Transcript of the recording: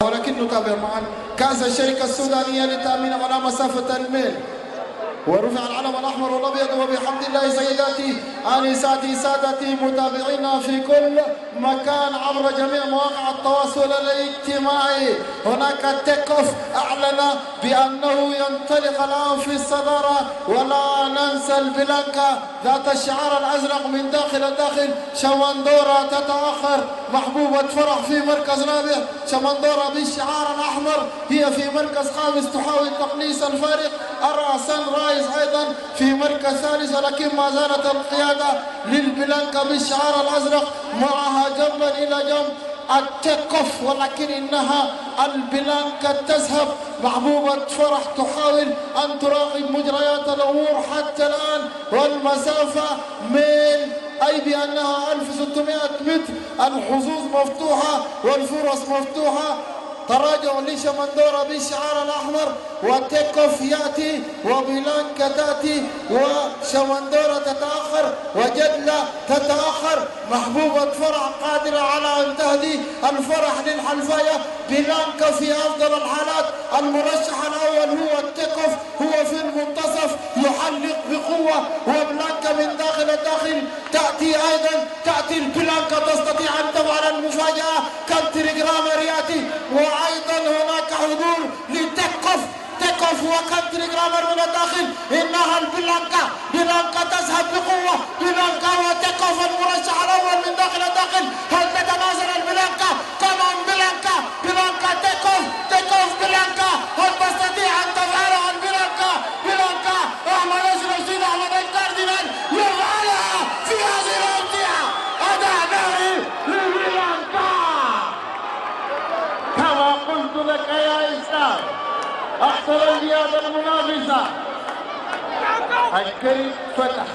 ولكن نتابع معا كأس الشركة السودانية للتأمين على مسافة الميل، ورفع العلم الأحمر والأبيض، وبحمد الله سيداتي آنساتي سادتي متابعينا في كل مكان عبر جميع مواقع التواصل الاجتماعي. هناك تيك اوف أعلن بأنه ينطلق الآن في الصدارة، ولا ننسى البلانكا ذات الشعار الأزرق من داخل شمندورة تتأخر، محبوبة فرح في مركز رابع، شمندورة بالشعار الأحمر هي في مركز خامس تحاول تقليص الفارق، أرى سان رايز أيضا في مركز ثالث، ولكن ما زالت القيادة للبلانكا بالشعار الأزرق معها جنبا إلى جنب التيك اوف، ولكن إنها البلانكا تذهب، محبوبة فرح تحاول أن تراقب مجريات الأمور حتى الآن، والمسافة ميل أي بأنها 1600 متر، الحظوظ مفتوحة والفرص مفتوحة. تراجع لشمندورة بالشعار الأحمر، وتيك اوف يأتي وبلانكا تأتي، وشمندورة تتأخر وجدلة تتأخر، محبوبة فرح قادرة على أن تهدي الفرح للحلفاية. بلانكا في أفضل الحالات، المرشح الأول هو التيك اوف، هو في المنتصف يحلق بقوة، وبلانكا من داخل تأتي أيضا، تأتي البلانكا تستطيع أن تفعل المفاجأة، كانتري جرامر يأتي، وأيضا هناك حضور لتيك اوف وكانتري جرامر من الداخل. إنها بلانكا تذهب بقوة، بلانكا وتيك اوف المرشح الأول من داخل هل تتنازل البلانكا؟ كمان بلانكا تيك اوف بلانكا، هل تستطيع أن تفعلها بلانكا أحمد رشيد أحمد الكاردينال يفعلها في هذه الأمتعة، أداء ناري لبلانكا. كما قلت لك يا إسلام، أحسن الرياضة المنافسة، الكريم فتح.